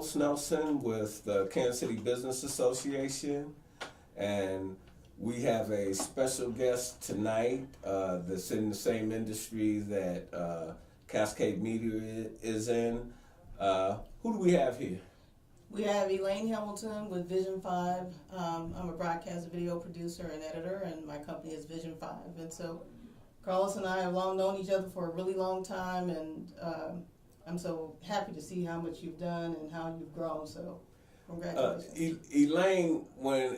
Carlos Nelson with the Kansas City Business Association, and we have a special guest tonight that's in the same industry that Cascade Media is in. Who do we have here? We have Elaine Hamilton with Vision 5. I'm a broadcast video producer and editor, and my company is Vision 5. And so Carlos and I have long known each other for a really long time, and I'm so happy to see how much you've done and how you've grown. So congratulations. Elaine,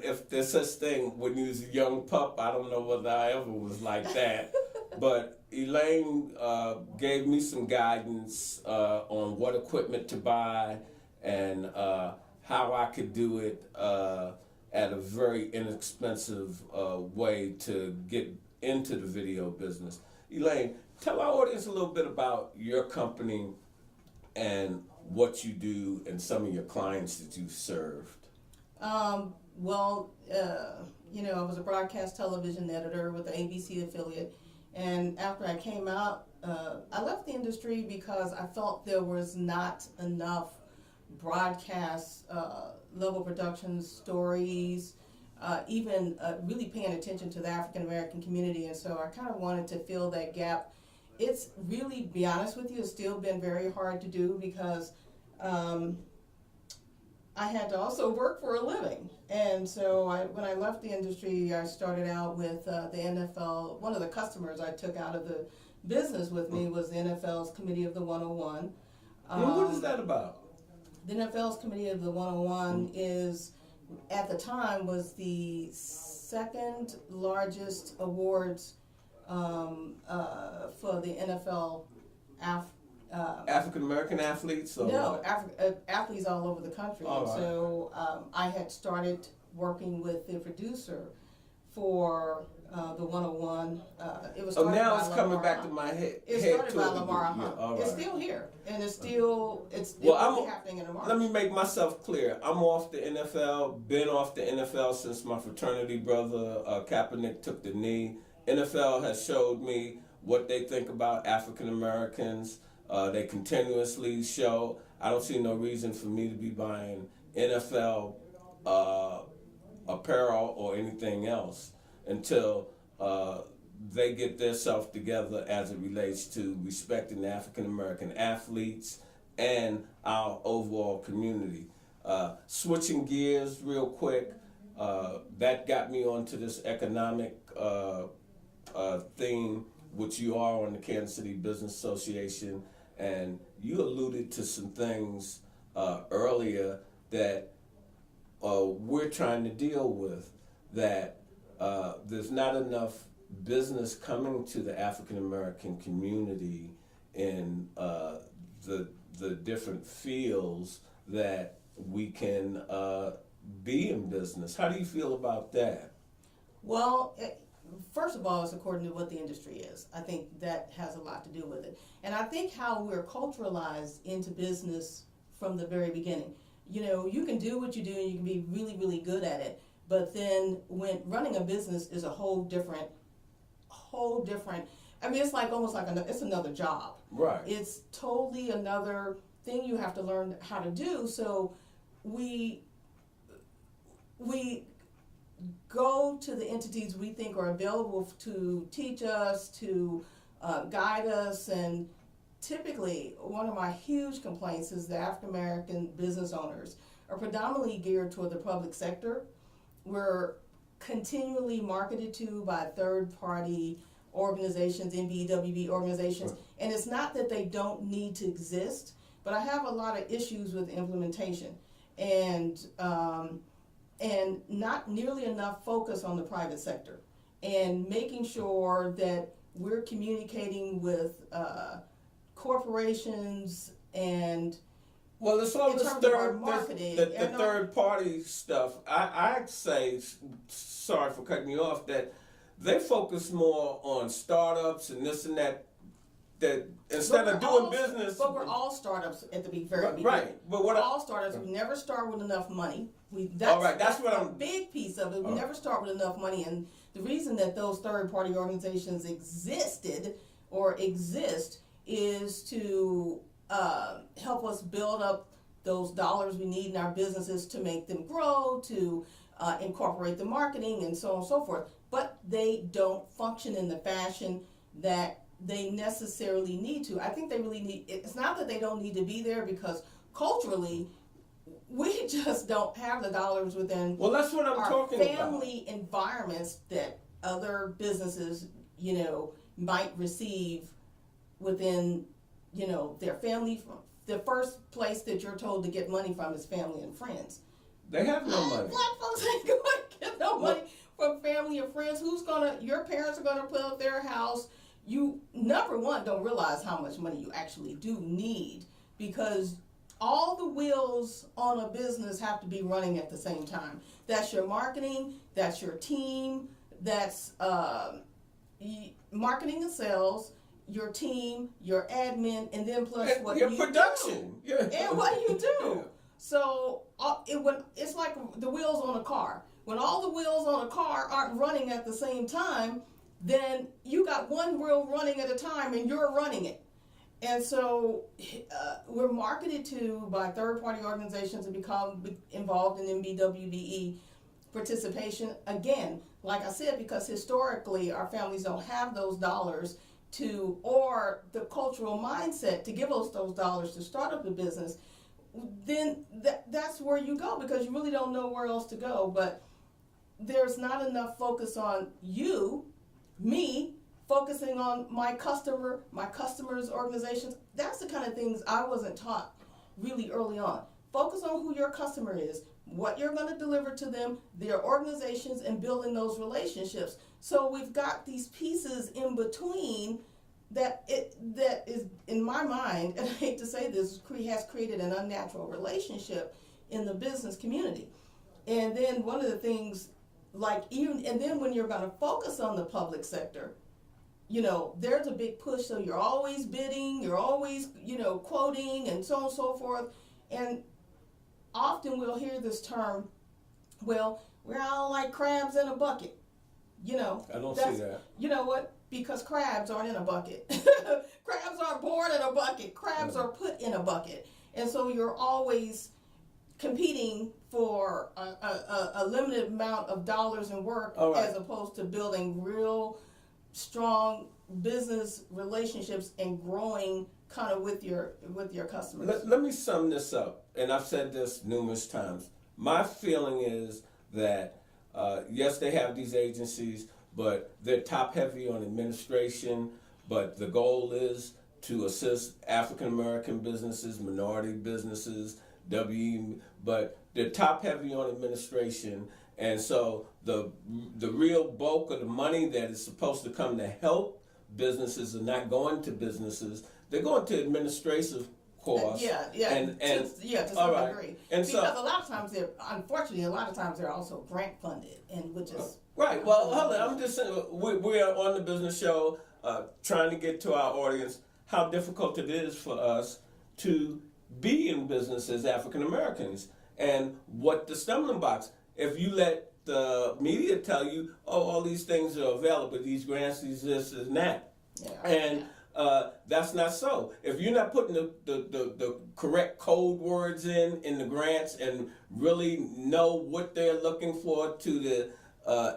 if there's such thing, when you was a young pup, I don't know whether I ever was like that, but Elaine gave me some guidance on what equipment to buy and how I could do it at a very inexpensive way to get into the video business. Elaine, tell our audience a little bit about your company and what you do and some of your clients that you've served. I was a broadcast television editor with the ABC affiliate, and after I came out, I left the industry because I felt there was not enough broadcast level production stories, even really paying attention to the African American community, and so I kind of wanted to fill that gap. It's really, to be honest with you, it's still been very hard to do because I had to also work for a living, and so when I left the industry, I started out with the NFL. One of the customers I took out of the business with me was the NFL's Committee of the 101. What is that about? The NFL's Committee of the 101 is, at the time, was the second largest awards for the NFL African American athletes? Or no, athletes all over the country. All and right. So I had started working with the producer for the 101. It was started now by it's coming Lamar back Hunt. to my head. It started by Lamar Hunt. Yeah, It's right. still here, and it's still happening in the market. Let me make myself clear. I'm off the NFL, been off the NFL since my fraternity brother Kaepernick took the knee. NFL has showed me what they think about African Americans. They continuously show. I don't see no reason for me to be buying NFL apparel or anything else until they get their self together as it relates to respecting the African American athletes and our overall community. Switching gears real quick, that got me onto this economic theme, which you are on the Kansas City Business Association, and you alluded to some things earlier that we're trying to deal with, that there's not enough business coming to the African American community in the different fields that we can be in business. How do you feel about that? Well, first of all, it's according to what the industry is. I think that has a lot to do with it. And I think how we're culturalized into business from the very beginning. You know, you can do what you do and you can be really, really good at it. But then when running a business is a whole different, I mean, it's like almost like it's another job. Right. It's totally another thing you have to learn how to do. So we go to the entities we think are available to teach us, to guide us, and typically one of my huge complaints is the African American business owners are predominantly geared toward the public sector. We're continually marketed to by third-party organizations, NBWB organizations, and it's not that they don't need to exist, but I have a lot of issues with implementation and not nearly enough focus on the private sector and making sure that we're communicating with corporations and well, it's all in this terms of our third, marketing, the and third party stuff. I'd say, sorry for cutting you off, that they focus more on startups and this and that. That instead of doing business, but we're all startups at the very beginning. Right, but we're all startups. We never start with enough money. That's what a big piece of it. We never start with enough money, and the reason that those third-party organizations existed or exist is to help us build up those dollars we need in our businesses to make them grow, to incorporate the marketing and so on and so forth. But they don't function in the fashion that they necessarily need to. I think they really need, it's not that they don't need to be there, because culturally, we just don't have the dollars within Well, that's what I'm our talking family environments that other businesses, might receive within, their family. The first place that you're told to get money from is family and friends. They have no money. Black folks ain't going to get no money from family and friends. Your parents are going to put up their house. You, number one, don't realize how much money you actually do need, because all the wheels on a business have to be running at the same time. That's your marketing, that's your team, that's marketing and sales, your team, your admin, and then plus And what your you production. do. Yeah. And what you do. Yeah. So it's like the wheels on a car. When all the wheels on a car aren't running at the same time, then you got one wheel running at a time and you're running it. And so we're marketed to by third-party organizations to become involved in MBWBE participation. Again, like I said, because historically our families don't have those dollars or the cultural mindset to give us those dollars to start up a business, then that's where you go, because you really don't know where else to go. But there's not enough focus on me, focusing on my customers' organizations. That's the kind of things I wasn't taught really early on. Focus on who your customer is, what you're going to deliver to them, their organizations, and building those relationships. So we've got these pieces in between that is, in my mind, and I hate to say this, has created an unnatural relationship in the business community. And then one of the things, and then when you're going to focus on the public sector, there's a big push, so you're always bidding, you're always, quoting, and so on and so forth. And often we'll hear this term, well, we're all like crabs in a bucket. I don't see that. You know what? Because crabs aren't in a bucket. Crabs aren't born in a bucket. Crabs are put in a bucket. And so you're always competing for a limited amount of dollars and work, as opposed to building real strong business relationships and growing kind of with your customers. Let me sum this up, and I've said this numerous times. My feeling is that yes, they have these agencies, but they're top heavy on administration, but the goal is to assist African American businesses, minority businesses, but they're top heavy on administration. And so the real bulk of the money that is supposed to come to help businesses are not going to businesses. They're going to administrative costs. To some degree. And because so, a lot of times they're also grant funded, and which is right. Well, hold on. I'm just saying, we are on the business show trying to get to our audience how difficult it is for us to be in business as African Americans, and what the stumbling blocks. If you let the media tell you, all these things are available, these grants, these this and that, and that's not so. If you're not putting the correct code words in the grants and really know what they're looking for to the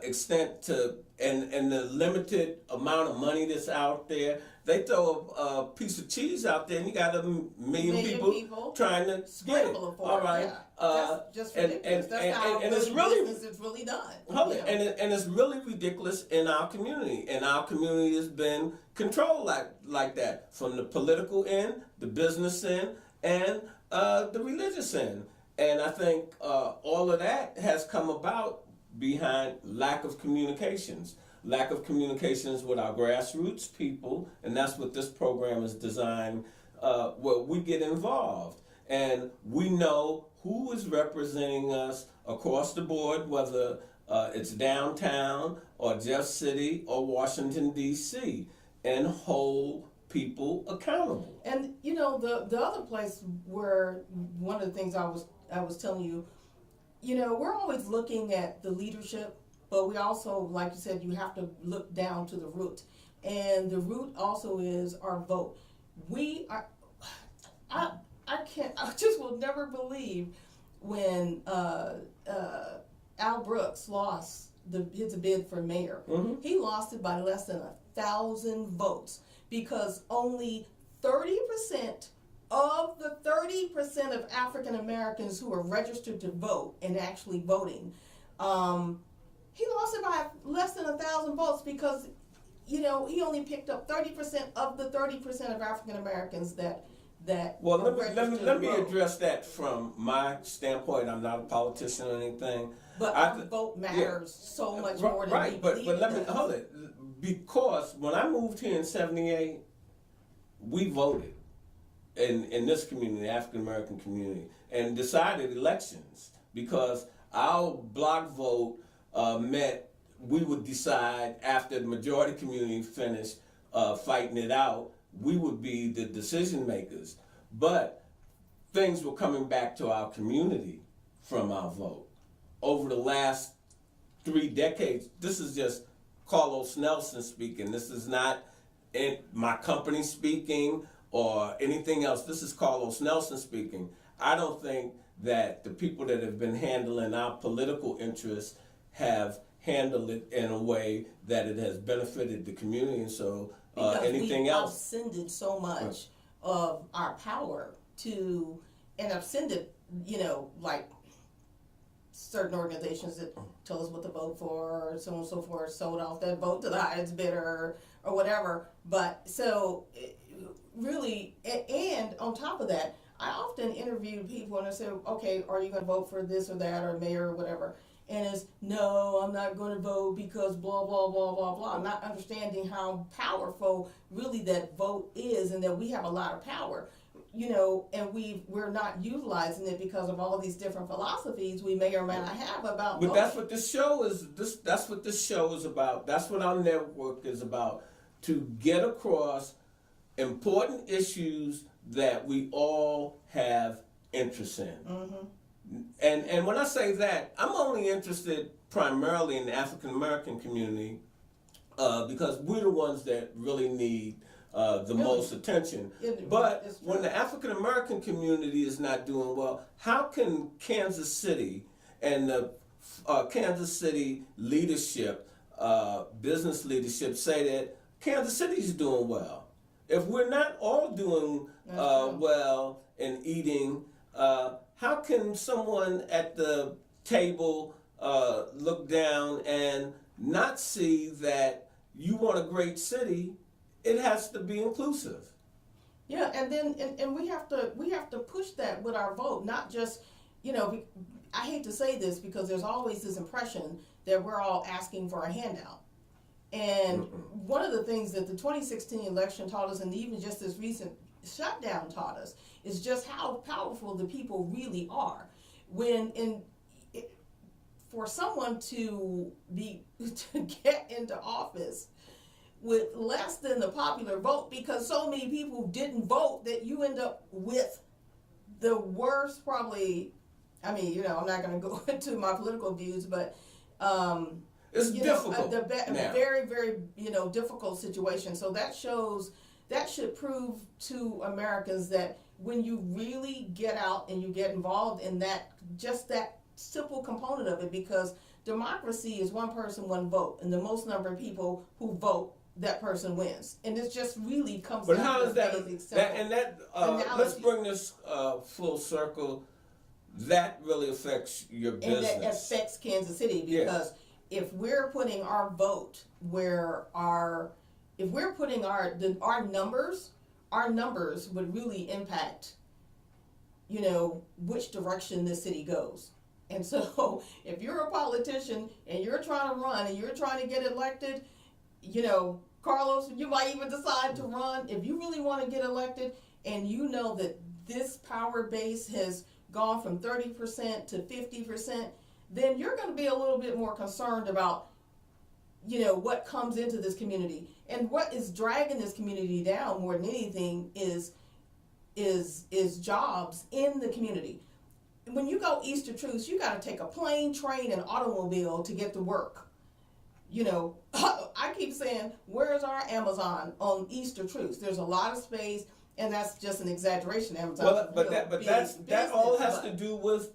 extent to and the limited amount of money that's out there, they throw a piece of cheese out there and you got a million people trying to get it. All right. That's just ridiculous. That's how it's really business is really done. And it's really ridiculous in our community. And our community has been controlled like that, from the political end, the business end, and the religious end. And I think all of that has come about behind lack of communications with our grassroots people, and that's what this program is designed, where we get involved and we know who is representing us across the board, whether it's downtown or Jeff City or Washington, D.C., and hold people accountable. And the other place where one of the things I was telling you, we're always looking at the leadership, but we also, like you said, you have to look down to the root. And the root also is our vote. I just will never believe when Al Brooks lost his bid for mayor. Mm-hmm. He lost it by less than 1,000 votes because only 30% of the 30% of African Americans who are registered to vote and actually voting, he lost it by less than 1,000 votes because, he only picked up 30% of the 30% of African Americans that. Well, let me address that from my standpoint. I'm not a politician or anything. But our vote matters so much more than right. we But believe let it me does. hold it, because when I moved here in '78, we voted in this community, the African American community, and decided elections because our block vote meant we would decide after the majority community finished fighting it out. We would be the decision makers, but things were coming back to our community from our vote. Over the last 3 decades, this is just Carlos Nelson speaking. This is not in my company speaking or anything else. This is Carlos Nelson speaking. I don't think that the people that have been handling our political interests have handled it in a way that it has benefited the community, and so anything we've else. Upsended so much of our power to, and upsended, like certain organizations that tell us what to vote for, or so on and so forth, sold off that vote to the highest bidder or whatever. But so really, and on top of that, I often interview people and I say, okay, are you going to vote for this or that or mayor or whatever? And it's, no, I'm not going to vote because blah, blah, blah, blah, blah. I'm not understanding how powerful really that vote is and that we have a lot of power, and we're not utilizing it because of all these different philosophies we may or may not have about But voting. that's what this show is. That's what this show is about. That's what our network is about, to get across important issues that we all have interest in. Mm-hmm. And when I say that, I'm only interested primarily in the African American community because we're the ones that really need the most attention. But when the African American community is not doing well, how can Kansas City and the Kansas City leadership, business leadership, say that Kansas City is doing well? If we're not all doing well and eating, how can someone at the table look down and not see that you want a great city? It has to be inclusive. Yeah, and then and we have to push that with our vote, not just, I hate to say this because there's always this impression that we're all asking for a handout. And one of the things that the 2016 election taught us, and even just this recent shutdown taught us, is just how powerful the people really are. For someone to get into office with less than the popular vote, because so many people didn't vote, that you end up with the worst, probably. I mean, I'm not going to go into my political views, but it's difficult. Very, very, difficult situation. So that should prove to Americans that when you really get out and you get involved in that simple component of it, because democracy is one person, one vote, and the most number of people who vote, that person wins. And it just really comes down to how is that? Let's bring this full circle. That really affects your business. And that affects Kansas City, because if we're putting our vote where if we're putting our numbers would really impact, which direction this city goes. And so if you're a politician and you're trying to run and you're trying to get elected, Carlos, you might even decide to run if you really want to get elected, and you know that this power base has gone from 30% to 50%, then you're going to be a little bit more concerned about, what comes into this community. And what is dragging this community down more than anything is jobs in the community. When you go Easter Truce, you got to take a plane, train, and automobile to get to work. I keep saying, where's our Amazon on Easter Truce? There's a lot of space. and that's just an exaggeration. Amazon, Well, but that all has to do with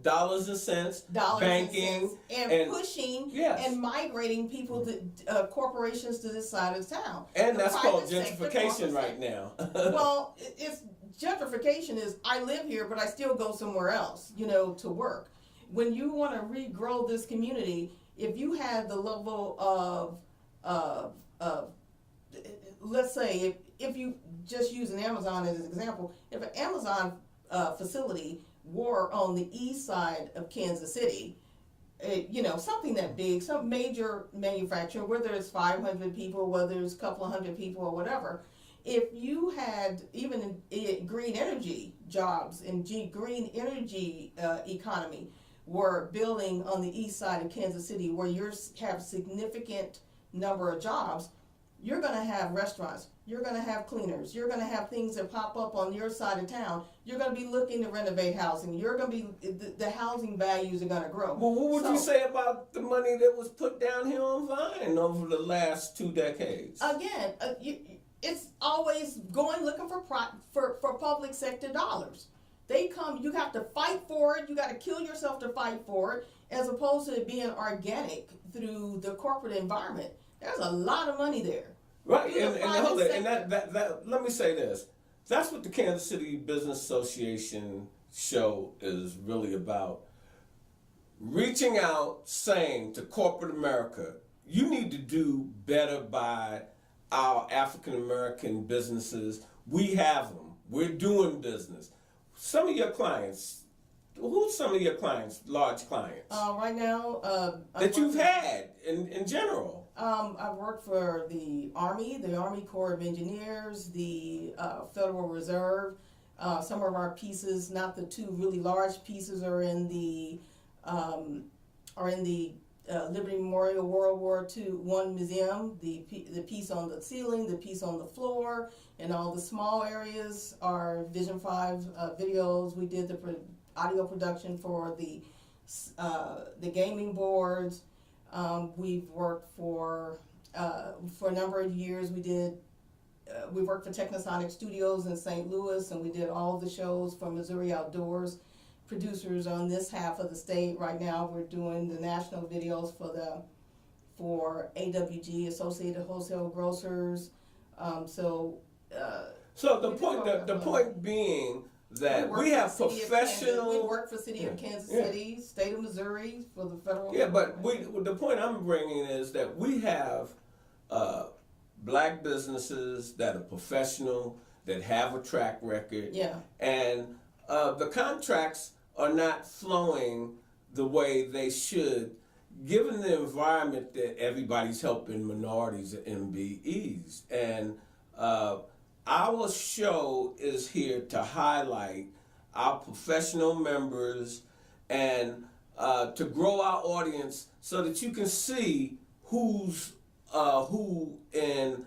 dollars and cents, banking, and pushing yes. and migrating people, corporations to this side of town. And The that's called private gentrification right now. Well, it's gentrification is I live here, but I still go somewhere else, to work. When you want to regrow this community, if you had the level of let's say if you just use an Amazon as an example, if an Amazon facility were on the east side of Kansas City, something that big, some major manufacturer, whether it's 500 people, whether it's a couple of hundred people or whatever, if you had even green energy jobs and green energy economy were building on the east side of Kansas City where you have significant number of jobs, you're going to have restaurants, you're going to have cleaners, you're going to have things that pop up on your side of town, you're going to be looking to renovate housing, you're going to be, the housing values are going to grow. Well, what would you say about the money that was put down here on Vine over the last 2 decades? Again, it's always going looking for public sector dollars. They come, you have to fight for it, you got to kill yourself to fight for it, as opposed to it being organic through the corporate environment. There's a lot of money there. Right, and hold it, and that let me say this. That's what the Kansas City Business Association show is really about. Reaching out, saying to corporate America, you need to do better by our African American businesses. We have them. We're doing business. Some of your clients, who's some of your clients, large clients? Right now, that you've had in general. I've worked for the Army Corps of Engineers, the Federal Reserve. Some of our pieces, not the two really large pieces, are in the Liberty Memorial World War I Museum. The piece on the ceiling, the piece on the floor, and all the small areas are Vision 5 videos. We did the audio production for the gaming boards. We've worked for a number of years. We worked for Technosonic Studios in St. Louis, and we did all the shows for Missouri Outdoors producers on this half of the state. Right now, we're doing the national videos for AWG, Associated Wholesale Grocers. So the point being that we have professional. We work for City of Kansas City, State of Missouri, for the federal. Yeah, but the point I'm bringing is that we have black businesses that are professional, that have a track record. Yeah. And the contracts are not flowing the way they should, given the environment that everybody's helping minorities and MBEs. And our show is here to highlight our professional members and to grow our audience so that you can see who's who in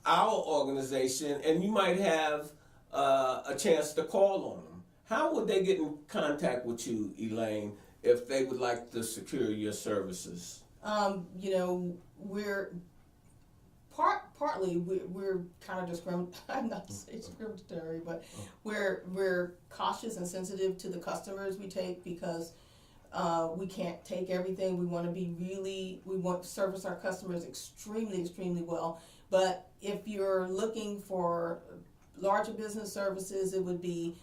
our organization, and you might have a chance to call on them. How would they get in contact with you, Elaine, if they would like to secure your services? We're partly we're kind of discriminatory. I'm not to say discriminatory, but we're cautious and sensitive to the customers we take, because we can't take everything. We want to service our customers extremely well. But if you're looking for larger business services, it would be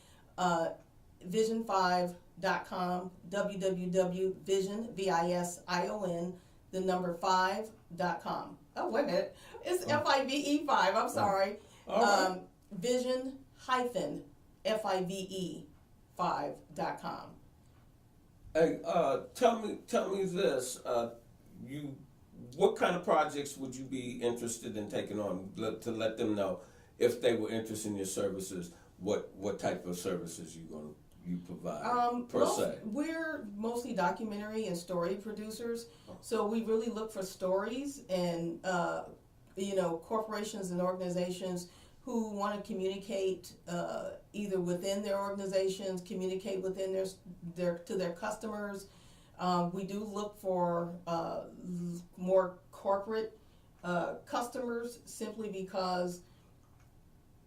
vision5.com, www.vision, VISION, the number 5.com. Oh, wait a minute. It's FIVE 5. I'm sorry. Right. Vision-FIVE5.com. Hey, tell me this. What kind of projects would you be interested in taking on, to let them know if they were interested in your services? What type of services you provide per se? We're mostly documentary and story producers, so we really look for stories and corporations and organizations who want to communicate either within their organizations, communicate within to their customers. We do look for more corporate customers, simply because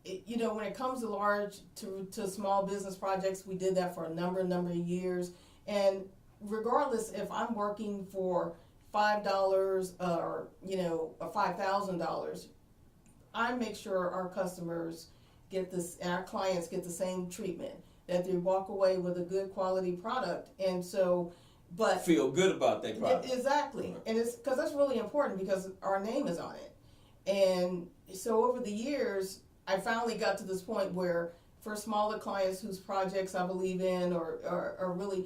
when it comes to large to small business projects, we did that for a number of years. And regardless if I'm working for $5 or $5,000, I make sure our customers get this, and our clients get the same treatment, that they walk away with a good quality product. And so, but feel good about that product. Exactly, and it's because that's really important because our name is on it. And so over the years, I finally got to this point where for smaller clients whose projects I believe in or really,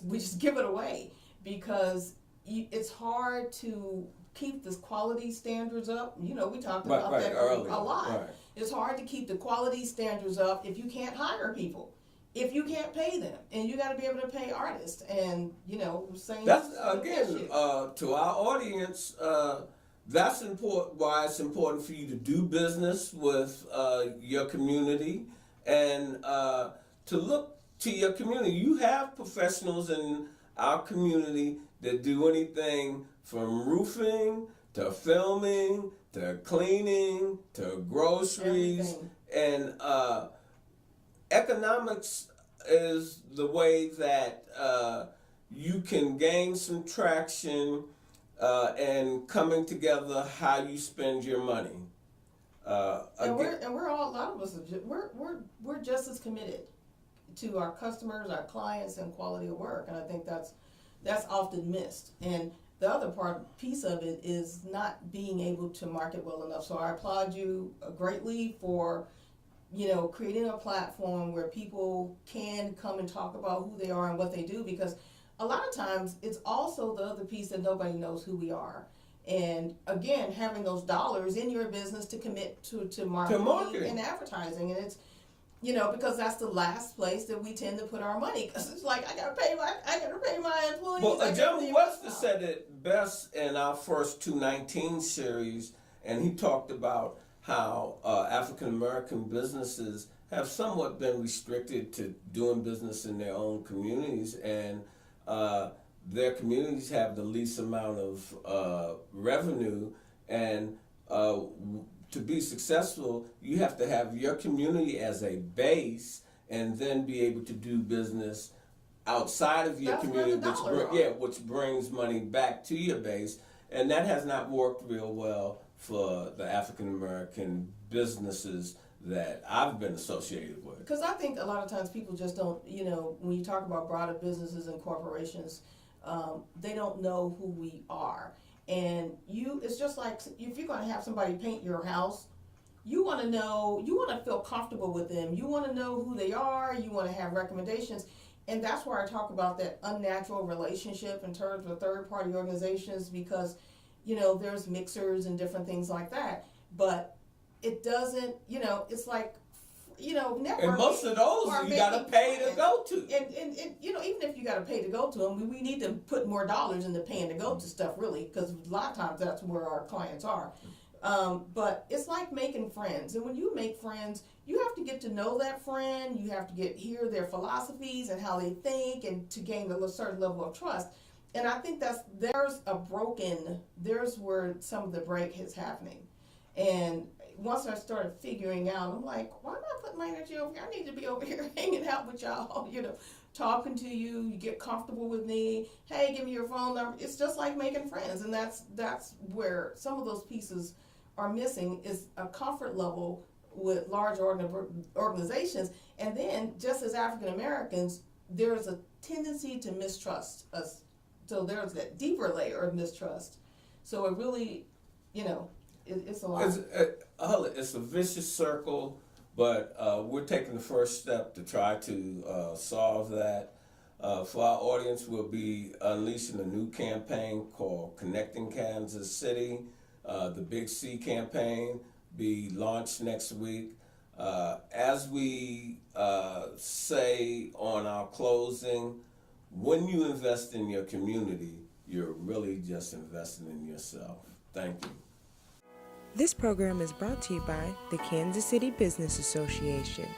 we just give it away because it's hard to keep the quality standards up. We talked about that earlier, a lot. Right. It's hard to keep the quality standards up if you can't hire people, if you can't pay them, and you got to be able to pay artists. And same. That's again to our audience. That's important. Why it's important for you to do business with your community and to look to your community. You have professionals in our community that do anything from roofing to filming to cleaning to groceries. Everything. And economics is the way that you can gain some traction and coming together how you spend your money. And we're all, a lot of us we're just as committed to our customers, our clients, and quality of work. And I think that's often missed. And the other piece of it is not being able to market well enough. So I applaud you greatly for creating a platform where people can come and talk about who they are and what they do, because a lot of times it's also the other piece that nobody knows who we are. And again, having those dollars in your business to commit to marketing and advertising. And it's, because that's the last place that we tend to put our money, because it's like, I gotta pay my employees. Well, Jim Webster said it best in our first 219 series, and he talked about how African American businesses have somewhat been restricted to doing business in their own communities, and their communities have the least amount of revenue, and to be successful, you have to have your community as a base, and then be able to do business outside of your community, which brings money back to your base, and that has not worked real well for the African American businesses that I've been associated with. Because I think a lot of times people just don't, when you talk about broader businesses and corporations, they don't know who we are. And it's just like if you're going to have somebody paint your house, you want to feel comfortable with them. You want to know who they are. You want to have recommendations. And that's where I talk about that unnatural relationship in terms of third-party organizations, because, there's mixers and different things like that. But it doesn't, it's like, networking. And most of those you got to pay to go to. And even if you got to pay to go to them, we need to put more dollars into paying to go to stuff, really, because a lot of times that's where our clients are. But it's like making friends. And when you make friends, you have to get to know that friend. You have to hear their philosophies and how they think, and to gain a certain level of trust. And I think there's where some of the break is happening. And once I started figuring out, I'm like, why am I putting my energy over here? I need to be over here hanging out with y'all, talking to you. You get comfortable with me. Hey, give me your phone number. It's just like making friends. And that's where some of those pieces are missing, is a comfort level with large organizations. And then, just as African Americans, there's a tendency to mistrust us. So there's that deeper layer of mistrust. So it really, it's a lot. It's a vicious circle, but we're taking the first step to try to solve that. For our audience, we'll be unleashing a new campaign called Connecting Kansas City. The Big C campaign be launched next week. As we say on our closing, when you invest in your community, you're really just investing in yourself. Thank you. This program is brought to you by the Kansas City Business Association.